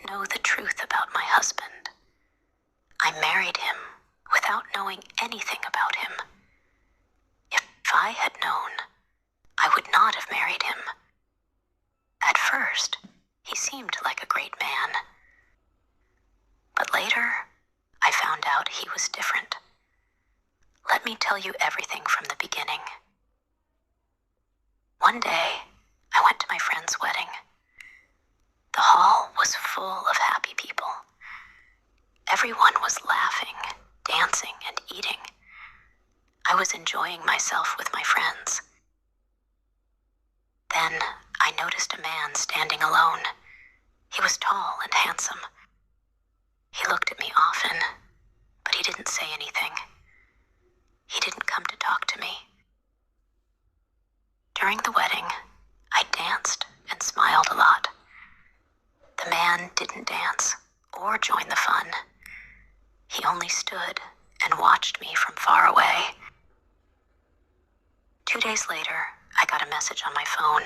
didn't know the truth about my husband. I married him without knowing anything about him. If I had known, I would not have married him. At first, he seemed like a great man. But later, I found out he was different. Let me tell you everything from the beginning. One day, I went to my friend's wedding. The hall was full of happy people. Everyone was laughing, dancing, and eating. I was enjoying myself with my friends. Then I noticed a man standing alone. He was tall and handsome. He looked at me often, but he didn't say anything. He didn't come to talk to me. During the wedding, I danced and smiled a lot. The man didn't dance or join the fun. He only stood and watched me from far away. 2 days later, I got a message on my phone.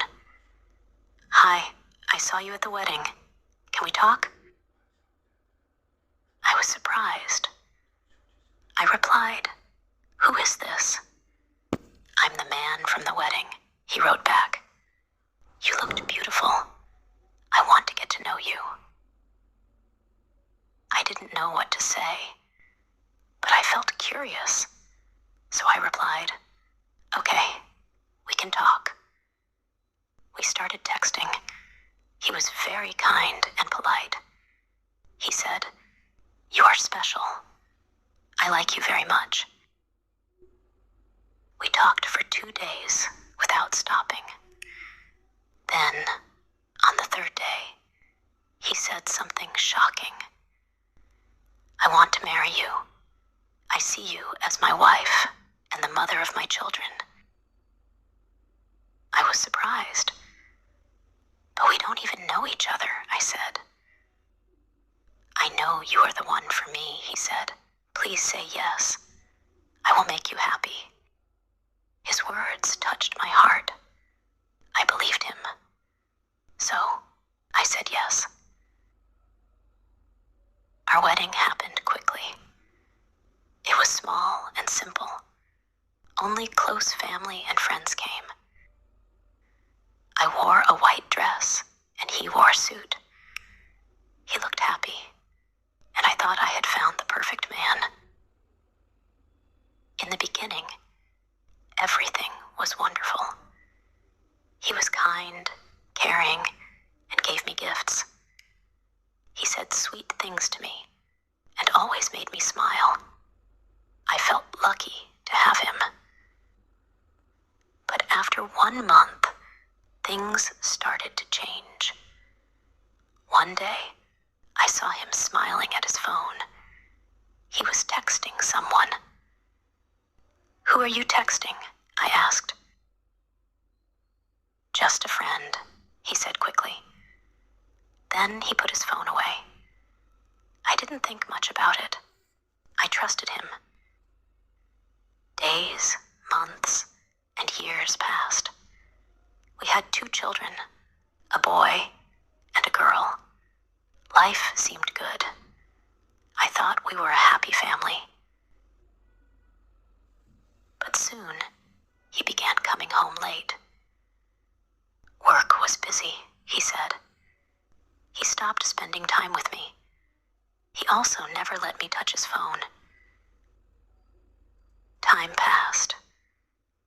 "Hi, I saw you at the wedding. Can we talk?" I was surprised. I replied, "Who is this?" "I'm the man from the wedding," he wrote back. "You looked beautiful. I want to get to know you." I didn't know what to say, but I felt curious. So I replied, "Okay, we can talk." We started texting. He was very kind and polite. He said, "You are special. I like you very much." We talked for 2 days without stopping. Then, on the 3rd day, he said something shocking. "I want to marry you. I see you as my wife and the mother of my children." I was surprised. "But we don't even know each other," I said. "I know you are the one for me," he said. "Please say yes. I will make you happy." His words touched my heart. I believed him. So I said yes. Our wedding happened quickly. It was small and simple. Only close family and friends came. I wore a white dress, and he wore a suit. He looked happy, and I thought I had found the perfect man. In the beginning, everything was wonderful. He was kind, caring, and gave me gifts. He said sweet things to me and always made me smile. I felt lucky to have him. But after 1 month, things started to change. One day, I saw him smiling at his phone. He was texting someone. "Who are you texting?" I asked. "Just a friend," he said quickly. Then he put his phone away. I didn't think much about it. I trusted him. Days, months, and years passed. We had 2 children, a boy and a girl. Life seemed good. I thought we were a happy family. But soon, he began coming home late. Work was busy, he said. He stopped spending time with me. He also never let me touch his phone. Time passed.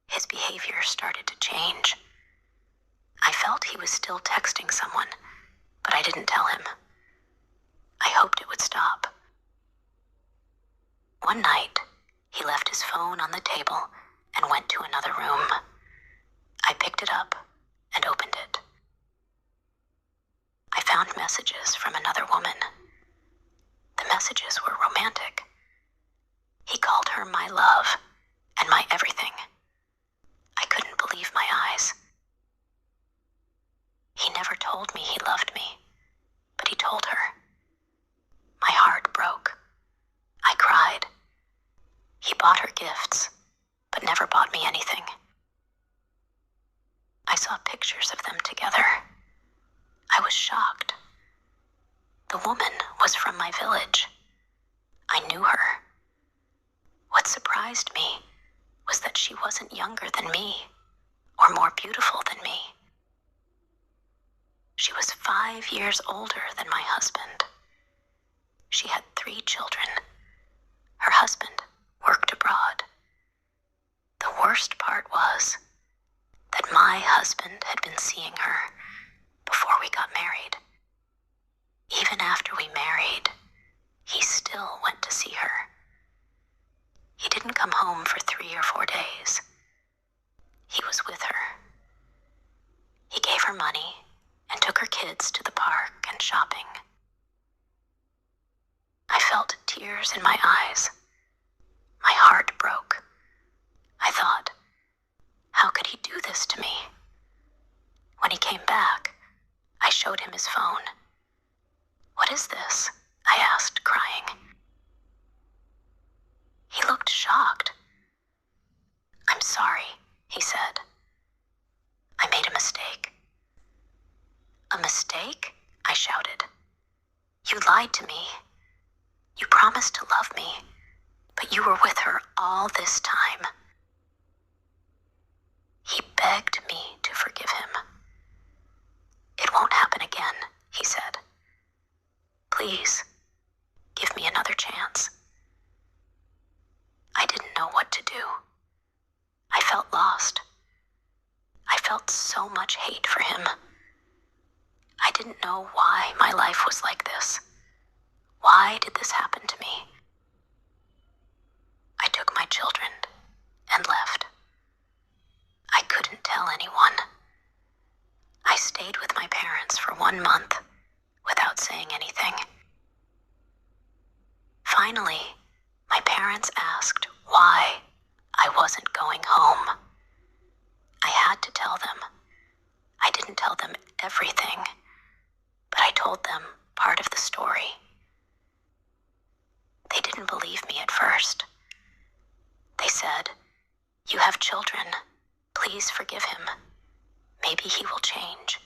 His behavior started to change. I felt he was still texting someone, but I didn't tell him. I hoped it would stop. One night, he left his phone on the table and went to another room. I picked it up and opened it. I found messages from another woman. The messages were romantic. He called her my love and my everything. I couldn't believe my eyes. He never told me he loved me, but he told her. My heart broke. I cried. He bought her gifts, but never bought me anything. I saw pictures of them together. I was shocked. The woman was from my village. I knew her. What surprised me was that she wasn't younger than me or more beautiful than me. She was 5 years older than my husband. She had 3 children. Her husband worked abroad. The worst part was that my husband had been seeing her before we got married. Even after we married, he still went to see her. He didn't come home for 3 or 4 days. He was with her. He gave her money and took her kids to the park and shopping. I felt tears in my eyes. My heart broke. I thought, how could he do this to me? When he came back, I showed him his phone. "What is this?" I asked, crying. He looked shocked. "I'm sorry," he said. "I made a mistake." "A mistake?" I shouted. "You lied to me. You promised to love me, but you were with her all this time." He begged me to forgive him. "It won't happen again," he said. "Please, give me another chance." I didn't know what to do. I felt lost. I felt so much hate for him. I didn't know why my life was like this. Why did this happen to me? I took my children and left. I couldn't tell anyone. I stayed with my parents for 1 month without saying anything. Finally, my parents asked why I wasn't going home. I had to tell them. I didn't tell them everything, but I told them part of the story. They didn't believe me at first. They said, "You have children. Please forgive him. Maybe he will change."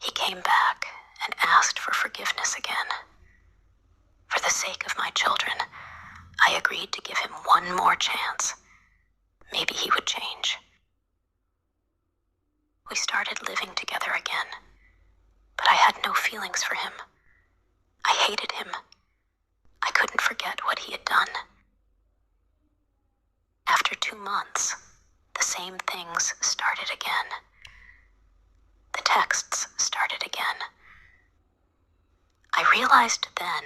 He came back and asked for forgiveness again. For the sake of my children, I agreed to give him 1 more chance. Maybe he would change. We started living together again, but I had no feelings for him. I hated him. I couldn't forget what he had done. After 2 months, the same things started again. The texts started again. I realized then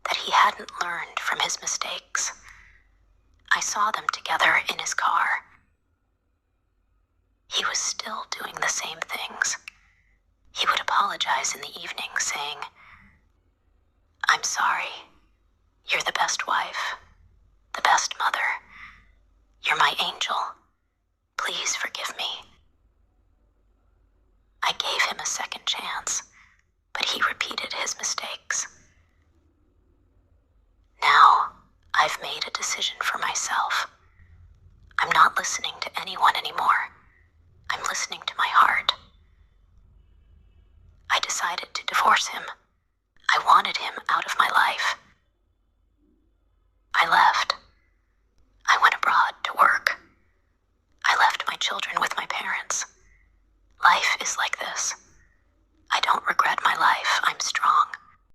that he hadn't learned from his mistakes. I saw them together in his car. He was still doing the same things. He would apologize in the evening, saying, "I'm sorry. You're the best wife, the best mother. You're my angel. Please forgive me." I gave him a second chance, but he repeated his mistakes. Now, I've made a decision for myself. I'm not listening to anyone anymore. I'm listening to my heart. I decided to divorce him. I wanted him out of my life. I left. I went abroad to work. I left my children with my parents. Life is like this.